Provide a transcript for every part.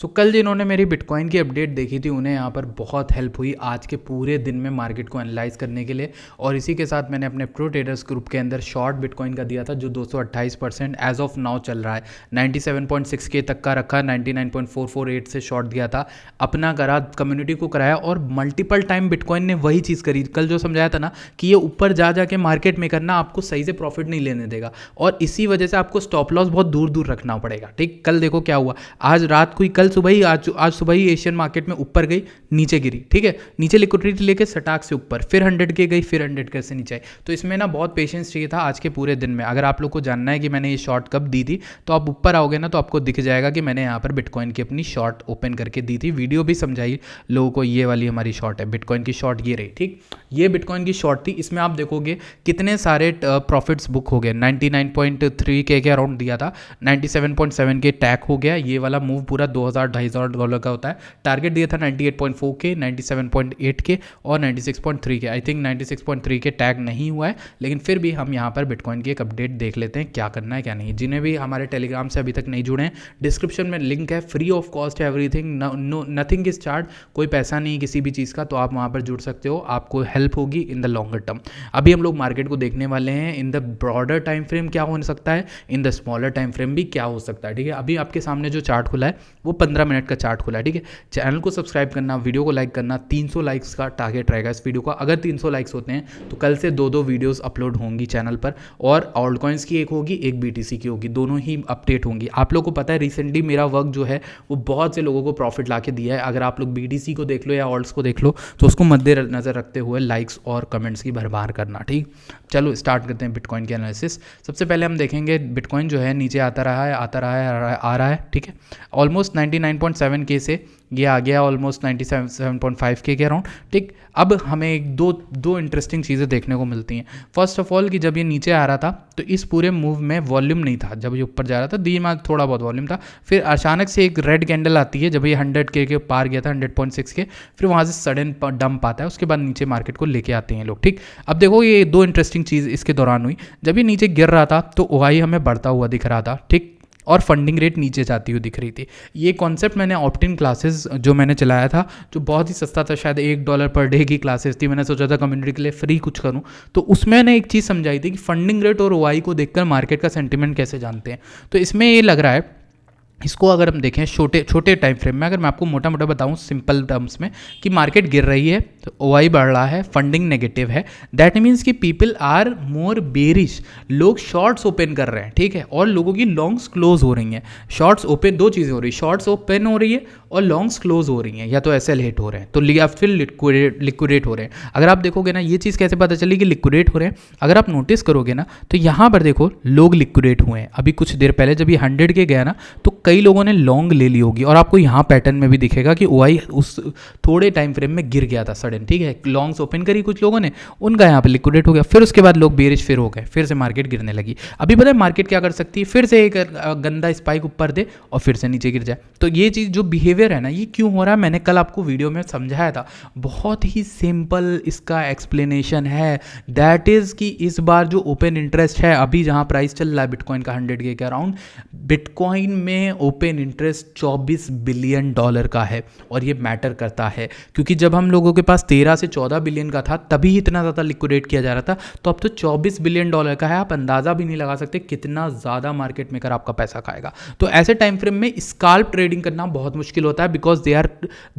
कल जिन्होंने मेरी बिटकॉइन की अपडेट देखी थी उन्हें यहाँ पर बहुत हेल्प हुई आज के पूरे दिन में मार्केट को एनालाइज करने के लिए। और इसी के साथ मैंने अपने प्रो ट्रेडर्स ग्रुप के अंदर शॉर्ट बिटकॉइन का दिया था जो 228% एज ऑफ नाउ चल रहा है। 97.6K तक का रखा, 99.448 से शॉर्ट दिया था, अपना करा, कम्युनिटी को कराया और मल्टीपल टाइम बिटकॉइन ने वही चीज़ करी। कल जो समझाया था ना कि ये ऊपर जा जाके मार्केट में करना आपको सही से प्रॉफिट नहीं लेने देगा और इसी वजह से आपको स्टॉप लॉस बहुत दूर दूर रखना पड़ेगा। ठीक, कल देखो क्या हुआ, आज रात को ही, कल सुबह ही, आज सुबह ही एशियन मार्केट में ऊपर गई, नीचे गिरी। ठीक है, नीचे लिक्विडिटी लेके सटाक से ऊपर, फिर 100K गई, फिर 100K से नीचे आई। तो इसमें ना बहुत पेशेंस चाहिए था आज के पूरे दिन में। अगर आप लोग को जानना है कि मैंने ये शॉर्ट कब दी थी तो आप ऊपर आओगे ना तो आपको दिख जाएगा कि मैंने यहाँ पर बिटकॉइन की अपनी शॉर्ट ओपन करके दी थी। वीडियो भी समझाई लोगों को, ये वाली हमारी शॉर्ट है, बिटकॉइन की शॉर्ट ये रही। ठीक, ये बिटकॉइन की शॉर्ट थी। इसमें आप देखोगे कितने सारे प्रॉफिट्स बुक हो गए। 99.3K के अराउंड दिया था, 97.7K टैग हो गया। ये वाला मूव पूरा $2,000-$2,500 का होता है। टारगेट दिया था 98.4K, 97.8K और 96.3K। I think 96.3K tag नहीं हुआ है, लेकिन फिर भी हम यहाँ पर बिटकॉइन की एक अपडेट देख लेते हैं क्या करना है क्या नहीं। जिन्हें भी हमारे टेलीग्राम से अभी तक नहीं जुड़े हैं, डिस्क्रिप्शन में लिंक है, फ्री ऑफ कॉस्ट है एवरीथिंग, नथिंग इज चार्ज, कोई पैसा नहीं किसी भी चीज़ का, तो आप वहाँ पर जुड़ सकते हो, आपको हेल्प होगी इन द लॉन्गर टर्म। अभी हम लोग मार्केट को देखने वाले हैं in the broader time frame क्या हो सकता है, in the smaller time frame भी क्या हो सकता है। ठीक है, अभी आपके सामने जो चार्ट खुला है वो 15 मिनट का चार्ट खुला है। ठीक है, चैनल को सब्सक्राइब करना, वीडियो को लाइक करना। 300 लाइक्स का टारगेट रहेगा इस वीडियो का। अगर 300 लाइक्स होते हैं तो कल से 2 वीडियोस अपलोड होंगी चैनल पर, और ऑल्ट कॉइन्स की एक होगी, एक BTC की होगी, दोनों ही अपडेट होंगी। आप लोग को पता है रिसेंटली मेरा वर्क जो है वो बहुत से लोगों को प्रॉफिट ला के दिया है। अगर आप लोग BTC को देख लो या ऑल्ट्स को देख लो तो उसको मद्देनजर रखते हुए लाइक्स और कमेंट्स की भरमार करना। ठीक, चलो स्टार्ट करते हैं बिटकॉइन के एनालिसिस। सबसे पहले हम देखेंगे बिटकॉइन जो है नीचे आता रहा है, आ रहा है। ठीक है, ऑलमोस्ट 99.7K से ये आ गया ऑलमोस्ट 97.5K के अराउंड। ठीक, अब हमें दो इंटरेस्टिंग चीज़ें देखने को मिलती हैं। फर्स्ट ऑफ ऑल कि जब ये नीचे आ रहा था तो इस पूरे मूव में वॉल्यूम नहीं था। जब ये ऊपर जा रहा था धीमा थोड़ा बहुत वॉल्यूम था, फिर अचानक से एक रेड कैंडल आती है जब ये 100K के पार गया था, 100.6K, फिर वहाँ से सडन डंप आता है, उसके बाद नीचे मार्केट को लेके आते हैं लोग। ठीक, अब देखो ये 2 इंटरेस्टिंग चीज़ इसके दौरान हुई। जब ये नीचे गिर रहा था तो OI हमें बढ़ता हुआ दिख रहा था। ठीक, और फंडिंग रेट नीचे जाती हुई दिख रही थी। ये कॉन्सेप्ट मैंने ऑप्टिन क्लासेस जो मैंने चलाया था, जो बहुत ही सस्ता था, शायद $1 पर डे की क्लासेस थी, मैंने सोचा था कम्युनिटी के लिए फ्री कुछ करूं, तो उसमें मैंने एक चीज़ समझाई थी कि फंडिंग रेट और OI को देखकर मार्केट का सेंटिमेंट कैसे जानते हैं। तो इसमें ये लग रहा है, इसको अगर हम देखें छोटे टाइम फ्रेम में, अगर मैं आपको मोटा मोटा बताऊं सिंपल टर्म्स में कि मार्केट गिर रही है तो OI बढ़ रहा है, फंडिंग नेगेटिव है, दैट मीन्स कि पीपल आर मोर बेरिश, लोग शॉर्ट्स ओपन कर रहे हैं। ठीक है, और लोगों की लॉन्ग्स क्लोज हो रही हैं। शॉर्ट्स ओपन, 2 चीज़ें हो रही है, शॉर्ट्स ओपन हो रही है और लॉन्ग्स क्लोज हो रही हैं, या तो SL हिट हो रहे हैं तो या फिर लिक्विडेट हो रहे हैं। अगर आप देखोगे ना, ये चीज़ कैसे पता चली कि लिक्विडेट हो रहे हैं, अगर आप नोटिस करोगे ना तो यहाँ पर देखो लोग लिक्विडेट हुए हैं। अभी कुछ देर पहले जब ये 100K गया ना तो कई लोगों ने लॉन्ग ले ली होगी, और आपको यहाँ पैटर्न में भी दिखेगा कि OI उस थोड़े टाइम फ्रेम में गिर गया था सडन। ठीक है, लॉन्ग्स ओपन करी कुछ लोगों ने, उनका यहाँ पे लिक्विडेट हो गया, फिर उसके बाद लोग बेरिश फिर हो गए, फिर से मार्केट गिरने लगी। अभी पता है मार्केट क्या कर सकती है, फिर से एक गंदा स्पाइक ऊपर दे और फिर से नीचे गिर जाए। तो ये चीज़ जो बिहेवियर है ना, ये क्यों हो रहा है, मैंने कल आपको वीडियो में समझाया था। बहुत ही सिंपल इसका एक्सप्लेनेशन है, दैट इज़ कि इस बार जो ओपन इंटरेस्ट है, अभी जहाँ प्राइस चल रहा है बिटकॉइन का 100K के अराउंड, बिटकॉइन में ओपन इंटरेस्ट $24 बिलियन का है। और ये मैटर करता है क्योंकि जब हम लोगों के पास 13 से 14 बिलियन का था तभी इतना ज़्यादा लिक्विडेट किया जा रहा था, तो अब तो $24 बिलियन का है। आप अंदाज़ा भी नहीं लगा सकते कितना ज़्यादा मार्केट मेकर आपका पैसा खाएगा। तो ऐसे टाइम फ्रेम में स्काल्प ट्रेडिंग करना बहुत मुश्किल होता है, because they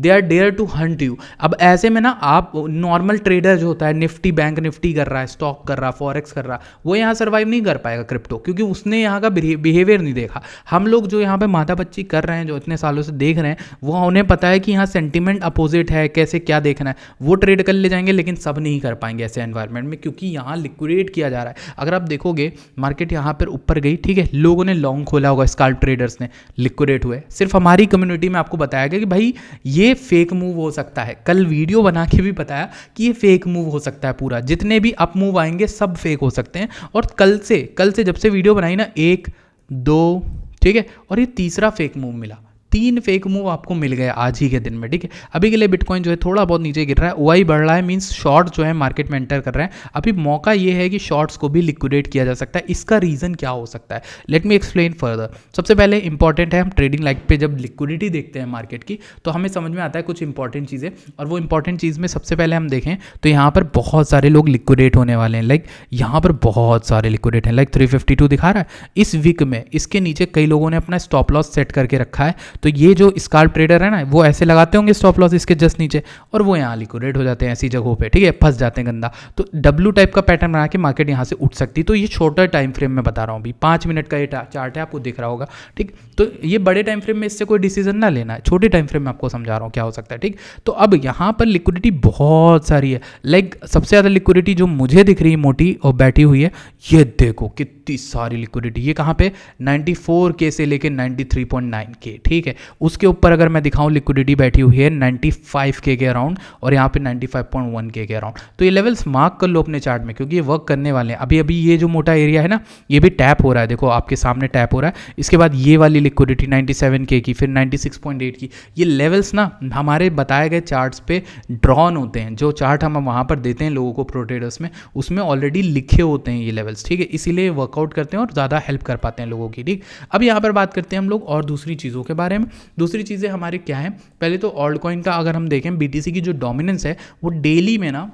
are dare to hunt you. अब ऐसे में ना आप नॉर्मल ट्रेडर जो होता है, निफ्टी बैंक निफ्टी कर रहा है, स्टॉक कर रहा है, फॉरेक्स कर रहा है, वो यहाँ सर्वाइव नहीं कर पाएगा क्रिप्टो, क्योंकि उसने यहाँ का बिहेवियर नहीं देखा। हम लोग जो यहाँ पे माथा पच्ची कर रहे हैं, जो इतने सालों से देख रहे हैं, वो उन्हें पता है कि यहाँ सेंटिमेंट अपोजिट है, कैसे क्या देखना है, वो ट्रेड कर ले जाएंगे, लेकिन सब नहीं कर पाएंगे ऐसे एनवायरनमेंट में, क्योंकि यहाँ लिक्विडेट किया जा रहा है। अगर आप देखोगे मार्केट यहाँ पर ऊपर गई, ठीक है, लोगों ने लॉन्ग खोला होगा, स्काल्प ट्रेडर्स ने, लिक्विडेट हुए। सिर्फ हमारी कम्युनिटी में आपको बताया गया कि भाई ये फेक मूव हो सकता है। कल वीडियो बना के भी बताया कि ये फेक मूव हो सकता है, पूरा जितने भी अप मूव आएंगे सब फेक हो सकते हैं। और कल से जब से वीडियो बनाई ना, 1 2, ठीक है, और ये तीसरा फेक मूव मिला। 3 फेक मूव आपको मिल गए आज ही के दिन में, ठीक है। अभी के लिए बिटकॉइन जो है थोड़ा बहुत नीचे गिर रहा है, ओआई बढ़ रहा है, मींस शॉर्ट जो है मार्केट में एंटर कर रहे हैं। अभी मौका ये है कि शॉर्ट्स को भी लिक्विडेट किया जा सकता है। इसका रीज़न क्या हो सकता है, लेट मी एक्सप्लेन फर्दर। सबसे पहले इंपॉर्टेंट है, हम ट्रेडिंग लाइक पे जब लिक्विडिटी देखते हैं मार्केट की तो हमें समझ में आता है कुछ इंपॉर्टेंट चीज़ें, और वो इंपॉर्टेंट चीज़ में सबसे पहले हम देखें तो यहाँ पर बहुत सारे लोग लिक्विडेट होने वाले हैं। लाइक यहाँ पर बहुत सारे लिक्विडेट हैं, लाइक 352 दिखा रहा है इस वीक में। इसके नीचे कई लोगों ने अपना स्टॉप लॉस सेट करके रखा है, तो ये जो स्काल्प ट्रेडर है ना, वो ऐसे लगाते होंगे स्टॉप लॉस इसके जस्ट नीचे, और वो यहाँ लिक्विडेट हो जाते हैं ऐसी जगहों पे, ठीक है, फंस जाते हैं गंदा। तो डब्ल्यू टाइप का पैटर्न बना के मार्केट यहाँ से उठ सकती है। तो ये छोटा टाइम फ्रेम में बता रहा हूँ, अभी 5 मिनट का ये चार्ट है, आपको दिख रहा होगा, ठीक। तो ये बड़े टाइम फ्रेम में इससे कोई डिसीजन ना लेना है, छोटे टाइम फ्रेम में आपको समझा रहा हूँ क्या हो सकता है, ठीक। तो अब यहाँ पर लिक्विडिटी बहुत सारी है। लाइक सबसे ज़्यादा लिक्विडिटी जो मुझे दिख रही है मोटी और बैठी हुई है, ये देखो कितनी सारी लिक्विडिटी। ये कहाँ पे 94K से लेके 93.9K, ठीक है। उसके ऊपर अगर मैं दिखाऊं लिक्विडिटी बैठी हुई है 95K के अराउंड, और यहाँ पे 95.1K के अराउंड। तो ये लेवल्स मार्क कर लो अपने चार्ट में, क्योंकि ये वर्क करने वाले हैं। अभी अभी ये जो मोटा एरिया है ना, ये भी टैप हो रहा है, देखो आपके सामने टैप हो रहा है। इसके बाद ये वाली लिक्विडिटी 97K की, फिर 96.8 की। ये लेवल्स ना हमारे बताए गए चार्ट्स पे ड्रॉन होते हैं। जो चार्ट हम वहाँ पर देते हैं लोगों को प्रो ट्रेडर्स में, उसमें ऑलरेडी लिखे होते हैं ये लेवल्स, ठीक है। इसीलिए वर्कआउट करते हैं और ज़्यादा हेल्प कर पाते हैं लोगों की, ठीक। अब यहाँ पर बात करते हैं हम लोग और दूसरी चीज़ों के बारे में। दूसरी चीज़ें हमारे क्या हैं, पहले तो ऑल्ट कॉइन का अगर हम देखें, बीटीसी की जो डोमिनेंस है वो डेली में ना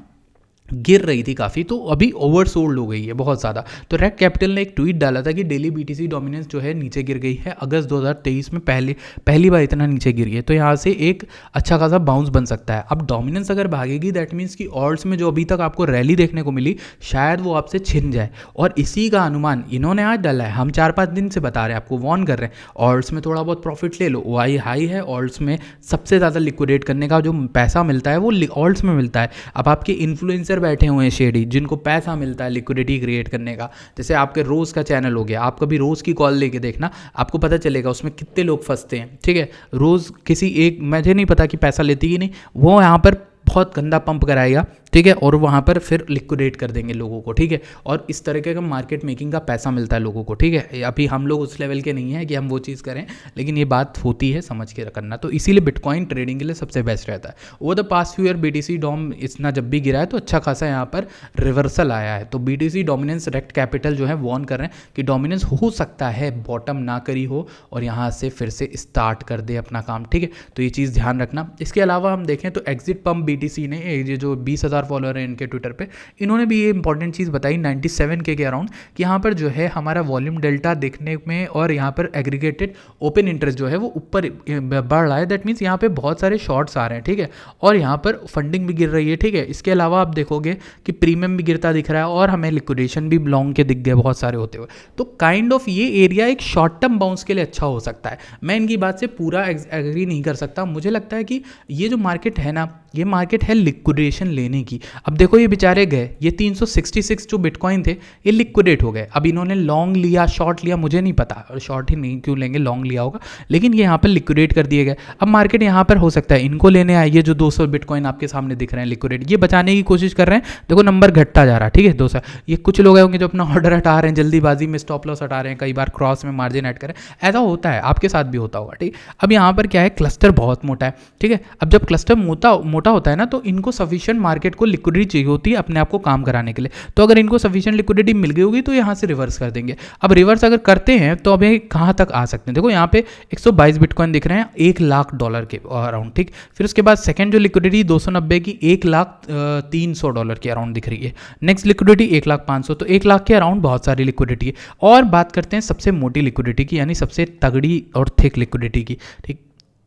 गिर रही थी काफ़ी, तो अभी ओवरसोल्ड हो गई है बहुत ज़्यादा। तो रेक कैपिटल ने एक ट्वीट डाला था कि डेली बीटीसी डोमिनेंस जो है नीचे गिर गई है, अगस्त 2023 में पहली बार इतना नीचे गिरी है। तो यहाँ से एक अच्छा खासा बाउंस बन सकता है। अब डोमिनेंस अगर भागेगी, दैट मीन्स कि ऑल्ट्स में जो अभी तक आपको रैली देखने को मिली, शायद वो आपसे छिन जाए, और इसी का अनुमान इन्होंने आज डाला है। हम 4-5 दिन से बता रहे हैं, आपको वार्न कर रहे हैं, ऑल्ट्स में थोड़ा बहुत प्रॉफिट ले लो, ओआई हाई है, ऑल्ट्स में सबसे ज़्यादा लिक्विडेट करने का जो पैसा मिलता है वो ऑल्ट्स में मिलता है। अब आपके इन्फ्लुएंसर बैठे हुए हैं शेडी, जिनको पैसा मिलता है लिक्विडिटी क्रिएट करने का, जैसे आपके रोज़ का चैनल हो गया, आप कभी रोज़ की कॉल लेके देखना, आपको पता चलेगा उसमें कितने लोग फंसते हैं, ठीक है। रोज़ किसी एक, मुझे नहीं पता कि पैसा लेती ही नहीं, वो यहाँ पर बहुत गंदा पंप कराएगा, ठीक है, और वहाँ पर फिर लिक्विडेट कर देंगे लोगों को, ठीक है। और इस तरीके का मार्केट मेकिंग का पैसा मिलता है लोगों को, ठीक है। अभी हम लोग उस लेवल के नहीं हैं कि हम वो चीज़ करें, लेकिन ये बात होती है, समझ के करना। तो इसीलिए बिटकॉइन ट्रेडिंग के लिए सबसे बेस्ट रहता है। Over the past few year BTC dom इतना जब भी गिरा है तो अच्छा खासा यहाँ पर रिवर्सल आया है। तो बीटीसी डोमिनेंस रेक्ट कैपिटल जो है वार्न कर रहे हैं कि डोमिनेंस हो सकता है बॉटम ना करी हो और यहाँ से फिर से स्टार्ट कर दे अपना काम, ठीक है। तो ये चीज़ ध्यान रखना। इसके अलावा हम देखें तो एग्जिट पंप बीटीसी ने, ये जो 20,000 फॉलोअर हैं इनके ट्विटर पे, इन्होंने भी ये इंपॉर्टेंट चीज़ बताई 97K के अराउंड, कि यहाँ पर जो है हमारा वॉल्यूम डेल्टा देखने में और यहाँ पर एग्रीगेटेड ओपन इंटरेस्ट जो है वो ऊपर बढ़ रहा है। दैट मीन्स यहाँ पे बहुत सारे शॉर्ट्स आ रहे हैं, ठीक है, और यहाँ पर फंडिंग भी गिर रही है, ठीक है। इसके अलावा आप देखोगे कि प्रीमियम भी गिरता दिख रहा है और हमें लिक्विडेशन भी लॉन्ग के दिख गए बहुत सारे होते हुए। तो काइंड ऑफ ये एरिया एक शॉर्ट टर्म बाउंस के लिए अच्छा हो सकता है। मैं इनकी बात से पूरा एग्री नहीं कर सकता। मुझे लगता है कि ये जो मार्केट है ना, ये मार्केट है लिक्विडेशन लेने की। अब देखो ये बेचारे गए, ये 366 जो बिटकॉइन थे ये लिक्विडेट हो गए। अब इन्होंने लॉन्ग लिया शॉर्ट लिया मुझे नहीं पता, और शॉर्ट ही नहीं क्यों लेंगे, लॉन्ग लिया होगा, लेकिन ये यहाँ पर लिक्विडेट कर दिए गए। अब मार्केट यहाँ पर हो सकता है इनको लेने आए, ये जो 200 बिटकॉइन आपके सामने दिख रहे हैं लिक्विडेट, ये बचाने की कोशिश कर रहे हैं। देखो नंबर घटता जा रहा है, ठीक है 200। ये कुछ लोग होंगे जो अपना ऑर्डर हटा रहे हैं, जल्दीबाजी में स्टॉप लॉस हटा रहे हैं, कई बार क्रॉस में मार्जिन ऐड करें, ऐसा होता है, आपके साथ भी होता होगा, ठीक। अब यहाँ पर क्या है, क्लस्टर बहुत मोटा है, ठीक है। अब जब क्लस्टर मोटा होता है ना, तो इनको सफिशिएंट मार्केट को लिक्विडिटी चाहिए होती है अपने आप को काम कराने के लिए। तो अगर इनको सफिशिएंट लिक्विडिटी मिल गई होगी तो यहाँ से रिवर्स कर देंगे। अब रिवर्स अगर करते हैं तो अभी कहाँ तक आ सकते हैं, देखो यहाँ पे 122 बिटकॉइन दिख रहे हैं $1 लाख के अराउंड, ठीक। फिर उसके बाद सेकंड जो लिक्विडिटी 290 की $1,300 के अराउंड दिख रही है। नेक्स्ट लिक्विडिटी 1,500,000, तो 1 लाख के अराउंड बहुत सारी लिक्विडिटी है। और बात करते हैं सबसे मोटी लिक्विडिटी की, यानी सबसे तगड़ी और थिक लिक्विडिटी की, ठीक।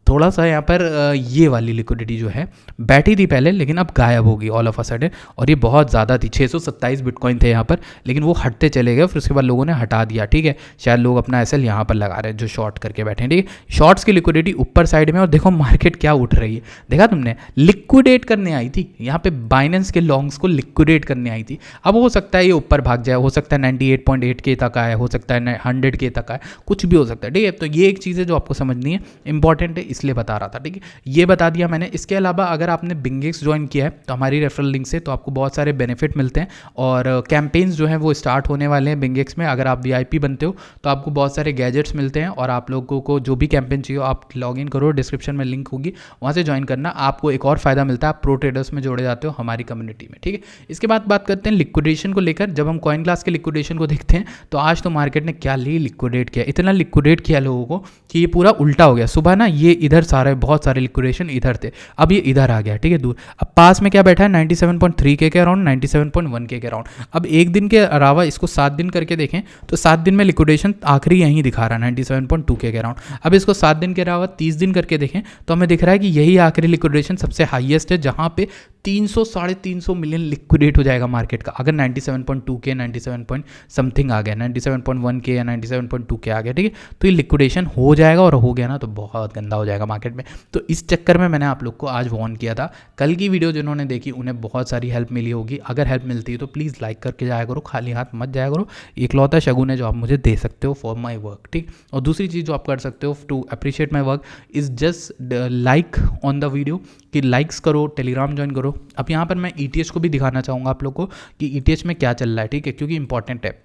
थोड़ा सा यहाँ पर ये वाली लिक्विडिटी जो है बैठी थी पहले, लेकिन अब गायब होगी ऑल ऑफ अ सडन, और ये बहुत ज़्यादा थी। 627 बिटकॉइन थे यहाँ पर, लेकिन वो हटते चले गए, फिर उसके बाद लोगों ने हटा दिया, ठीक है। शायद लोग अपना एसएल यहाँ पर लगा रहे हैं जो शॉर्ट करके बैठे हैं, ठीक है। शॉर्ट्स की लिक्विडिटी ऊपर साइड में, और देखो मार्केट क्या उठ रही है, देखा तुमने, लिक्विडेट करने आई थी यहाँ पे, बाइनेंस के लॉन्ग्स को लिक्विडेट करने आई थी। अब हो सकता है ये ऊपर भाग जाए, हो सकता है 98.8K तक आए, हो सकता है 100K तक आए, कुछ भी हो सकता है, ठीक है। तो ये एक चीज़ है जो आपको समझनी है, इंपॉर्टेंट है, इसलिए बता रहा था, ठीक है, ये बता दिया मैंने। इसके अलावा अगर आपने बिंगेक्स ज्वाइन किया है तो हमारी रेफरल लिंक से तो आपको बहुत सारे बेनिफिट मिलते हैं और कैंपेन्स जो हैं वो स्टार्ट होने वाले हैं बिंगेक्स में। अगर आप वीआईपी बनते हो तो आपको बहुत सारे गैजेट्स मिलते हैं और आप लोगों को जो भी कैंपेन चाहिए आप लॉगिन करो, डिस्क्रिप्शन में लिंक होगी, वहाँ से ज्वाइन करना। आपको एक और फायदा मिलता है, आप प्रो ट्रेडर्स में जोड़े जाते हो हमारी कम्युनिटी में, ठीक है। इसके बाद बात करते हैं लिक्विडेशन को लेकर। जब हम कॉइन क्लास के लिक्विडेशन को देखते हैं तो आज तो मार्केट ने क्या लिक्विडेट किया, इतना लिक्विडेट किया लोगों को कि ये पूरा उल्टा हो गया। सुबह ना ये इधर सारे बहुत सारे लिक्विडेशन इधर थे, अब ये इधर आ गया, ठीक है, दूर। अब पास में क्या बैठा है 97.3 के अराउंड, 97.1 के अराउंड। अब एक दिन के अलावा इसको 7 दिन करके देखें तो 7 दिन में लिक्विडेशन आखिरी यहीं दिखा रहा है 97.2 के अराउंड। अब इसको 7 दिन के अलावा 30 दिन करके देखें तो हमें दिख रहा है कि यही आखिरी लिक्विडेशन सबसे हाईएस्ट है, जहाँ पे 300 साढ़े 300 मिलियन लिक्विडेट हो जाएगा मार्केट का अगर 97.2 के 97 पॉइंट समथिंग आ गया, 97.1 के या 97.2 के आ गया, ठीक है। तो ये लिक्विडेशन हो जाएगा और हो गया ना तो बहुत गंदा हो जाएगा मार्केट में। तो इस चक्कर में मैंने आप लोग को आज वार्न किया था। कल की वीडियो जिन्होंने देखी उन्हें बहुत सारी हेल्प मिली होगी। अगर हेल्प मिलती है तो प्लीज़ लाइक करके जाया करो, खाली हाथ मत जाया करो। इकलौता शगुन है जो आप मुझे दे सकते हो फॉर माई वर्क, ठीक। और दूसरी चीज़ जो आप कर सकते हो to appreciate my work is just like on the video, कि लाइक्स करो, टेलीग्राम ज्वाइन करो। अब यहाँ पर मैं ETH को भी दिखाना चाहूँगा आप लोग को कि ETH में क्या चल रहा है, ठीक है, क्योंकि इंपॉर्टेंट है।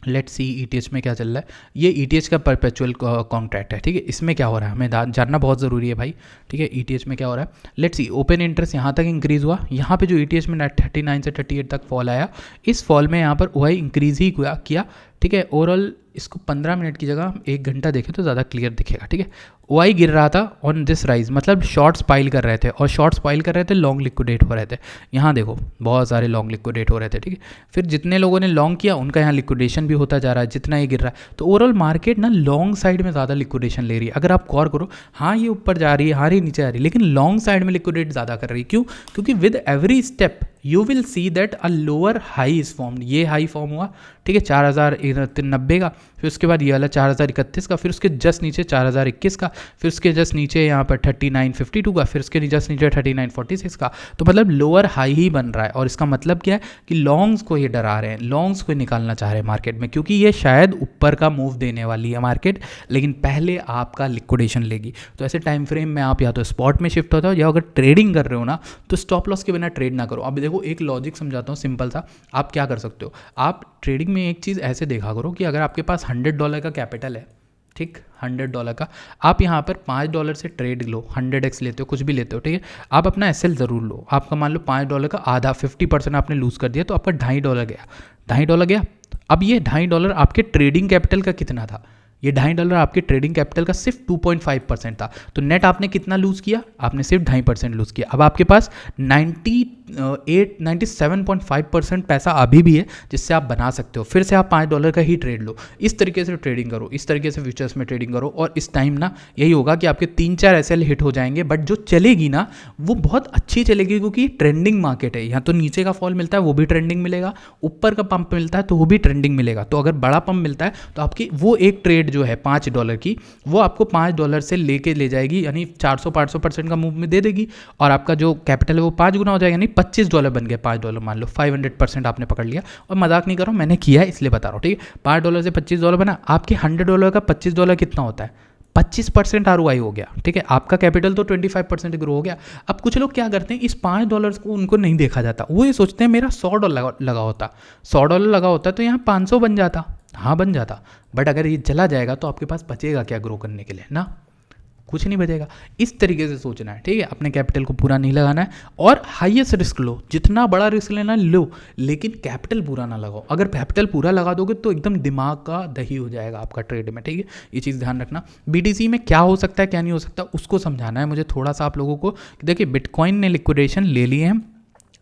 लेट्स सी ETH में क्या चल रहा है। ये ETH का परपेचुअल कॉन्ट्रैक्ट है, ठीक है। इसमें क्या हो रहा है हमें जानना बहुत ज़रूरी है भाई, ठीक है। ETH में क्या हो रहा है, लेट्स सी ओपन इंटरेस्ट यहाँ तक इंक्रीज़ हुआ, यहाँ पे जो ETH में 39 से 38 तक फॉल आया, इस फॉल में यहाँ पर OI इंक्रीज़ ही किया, ठीक है। ओवरऑल इसको 15 मिनट की जगह 1 घंटा देखें तो ज़्यादा क्लियर दिखेगा, ठीक है। OI गिर रहा था ऑन दिस राइज, मतलब शॉर्ट्स पाइल कर रहे थे और शॉर्ट्स पाइल कर रहे थे, लॉन्ग लिक्विडेट हो रहे थे। यहाँ देखो बहुत सारे लॉन्ग लिक्विडेट हो रहे थे, ठीक है। फिर जितने लोगों ने लॉन्ग किया उनका यहाँ लिक्विडेशन भी होता जा रहा है जितना ये गिर रहा है। तो ओवरऑल मार्केट ना लॉन्ग साइड में ज़्यादा लिक्विडेशन ले रही है। अगर आप गौर करो, हाँ ये ऊपर जा रही है, हाँ ये नीचे आ रही है, लेकिन लॉन्ग साइड में लिक्विडेट ज़्यादा कर रही है। क्यों? क्योंकि with every step you will see that a lower high is form. ये हाई फॉर्म हुआ, ठीक है, 4090 का, फिर उसके बाद ये वाला 4031 का, फिर उसके जस्ट नीचे 4021 का, फिर उसके जस्ट नीचे यहाँ पर 3952 का, फिर उसके जस्ट नीचे 3946 का। तो मतलब लोअर हाई ही बन रहा है और इसका मतलब क्या है कि लॉन्ग्स को ये डरा रहे हैं, लॉन्ग्स को निकालना चाह रहे हैं मार्केट में, क्योंकि ये शायद ऊपर का मूव देने वाली है मार्केट, लेकिन पहले आपका लिक्विडेशन लेगी। तो ऐसे टाइम फ्रेम में आप या तो स्पॉट में शिफ्ट होता हो या अगर ट्रेडिंग कर रहे हो ना तो स्टॉप लॉस के बिना ट्रेड ना करो। अब देखो एक लॉजिक समझाता हूँ सिंपल सा। आप क्या कर सकते हो, आप ट्रेडिंग में एक चीज़ ऐसे देखा करो कि अगर आपके पास $100 का कैपिटल है, ठीक, $100 का, आप यहाँ पर $5 से ट्रेड लो, 100x लेते हो, कुछ भी लेते हो, ठीक है। आप अपना SL ज़रूर लो। आपका मान लो $5 का आधा 50% आपने लूज़ कर दिया तो आपका $2.5 गया, $2.5 गया। अब ये $2.5 आपके ट्रेडिंग कैपिटल का कितना था? ये $2.5 आपके ट्रेडिंग कैपिटल का सिर्फ 2.5% था। तो नेट आपने कितना लूज़ किया? आपने सिर्फ 2.5% लूज़ किया। अब आपके पास 97.5% पैसा अभी भी है जिससे आप बना सकते हो। फिर से आप $5 का ही ट्रेड लो। इस तरीके से ट्रेडिंग करो, इस तरीके से फ्यूचर्स में ट्रेडिंग करो और इस टाइम ना यही होगा कि आपके 3-4 SL हिट हो जाएंगे, बट जो चलेगी ना वो बहुत अच्छी चलेगी क्योंकि ट्रेंडिंग मार्केट है। यहाँ तो नीचे का फॉल मिलता है वो भी ट्रेंडिंग मिलेगा, ऊपर का पंप मिलता है तो वो भी ट्रेंडिंग मिलेगा। तो अगर बड़ा पंप मिलता है तो आपकी वो एक ट्रेड जो है $5 की, वो आपको $5 से लेके ले जाएगी, यानी 400-500% का मूव में दे देगी और आपका जो कैपिटल है वो 5 गुना हो जाएगा, यानी $25 बन गया। $5 मान लो 500% आपने पकड़ लिया, और मजाक नहीं कर रहा हूँ, मैंने किया है इसलिए बता रहा हूँ, ठीक है। $5 से $25 बना, आपके $100 का $25 कितना होता है? 25% ROI हो गया, ठीक है। आपका कैपिटल तो 25% ग्रो हो गया। अब कुछ लोग क्या करते हैं, इस $5 को उनको नहीं देखा जाता, वो ये सोचते हैं मेरा $100 लगा होता, $100 लगा होता तो यहाँ 500 बन जाता। हाँ बन जाता, बट अगर ये चला जाएगा तो आपके पास बचेगा क्या ग्रो करने के लिए? ना कुछ नहीं बचेगा। इस तरीके से सोचना है, ठीक है। अपने कैपिटल को पूरा नहीं लगाना है और हाईएस्ट रिस्क लो, जितना बड़ा रिस्क लेना लो, लेकिन कैपिटल पूरा ना लगाओ। अगर कैपिटल पूरा लगा दोगे तो एकदम दिमाग का दही हो जाएगा आपका ट्रेड में, ठीक है। ये चीज़ ध्यान रखना। BTC में क्या हो सकता है क्या नहीं हो सकता उसको समझाना है मुझे थोड़ा सा आप लोगों को। देखिए बिटकॉइन ने लिक्विडेशन ले लिए हैं,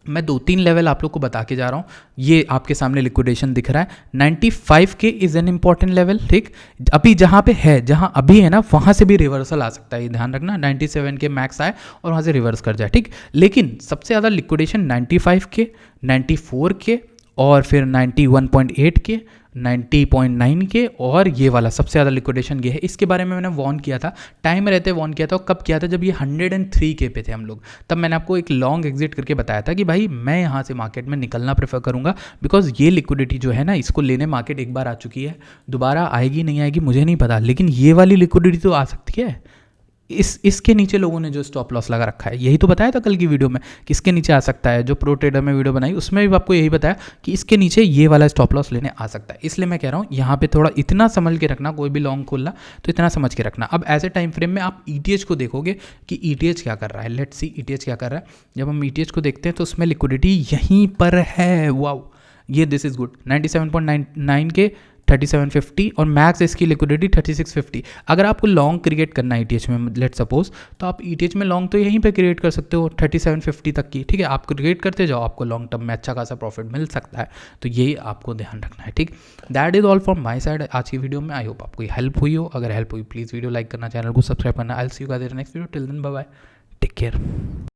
मैं 2-3 लेवल आप लोग को बता के जा रहा हूँ। ये आपके सामने लिक्विडेशन दिख रहा है, 95K is an important level, ठीक। अभी जहाँ पे है, जहाँ अभी है ना, वहाँ से भी रिवर्सल आ सकता है, ये ध्यान रखना। 97K मैक्स आए और वहाँ से रिवर्स कर जाए, ठीक। लेकिन सबसे ज़्यादा लिक्विडेशन 95K, 94K और फिर 91.8K, 90.9K और ये वाला सबसे ज़्यादा लिक्विडेशन ये है। इसके बारे में मैंने वार्न किया था, टाइम रहते वार्न किया था। कब किया था? जब ये 103K पे थे हम लोग, तब मैंने आपको एक लॉन्ग एग्जिट करके बताया था कि भाई मैं यहाँ से मार्केट में निकलना प्रेफर करूँगा, बिकॉज ये लिक्विडिटी जो है ना, इसको लेने मार्केट एक बार आ चुकी है, दोबारा आएगी नहीं आएगी मुझे नहीं पता, लेकिन ये वाली लिक्विडिटी तो आ सकती है। इसके नीचे लोगों ने जो स्टॉप लॉस लगा रखा है, यही तो बताया था कल की वीडियो में कि इसके नीचे आ सकता है। जो प्रो ट्रेडर में वीडियो बनाई उसमें भी आपको यही बताया कि इसके नीचे ये वाला स्टॉप लॉस लेने आ सकता है। इसलिए मैं कह रहा हूँ यहाँ पे थोड़ा इतना समझ के रखना, कोई भी लॉन्ग खोलना तो इतना समझ के रखना। अब ऐसे टाइम फ्रेम में आप ETH को देखोगे कि ETH क्या कर रहा है। लेट्स सी ETH क्या कर रहा है। जब हम ETH को देखते हैं तो उसमें लिक्विडिटी यहीं पर है। वाओ, ये दिस इज़ गुड। 97.99 के 3750 और मैक्स इसकी लिक्विडिटी 3650। अगर आपको लॉन्ग क्रिएट करना है ETH में, लेट सपोज, तो आप ETH में लॉन्ग तो यहीं पे क्रिएट कर सकते हो 3750 तक की। ठीक है, आप क्रिएट करते जाओ, आपको लॉन्ग टर्म में अच्छा खासा प्रॉफिट मिल सकता है। तो ये आपको ध्यान रखना है। ठीक, that is all from my side आज की वीडियो में। आई होप आपको हेल्प हुई हो। अगर हेल्प हुई प्लीज़ वीडियो लाइक करना, चैनल को सब्सक्राइब करना। I will see you guys in next video. Till then bye bye, take care.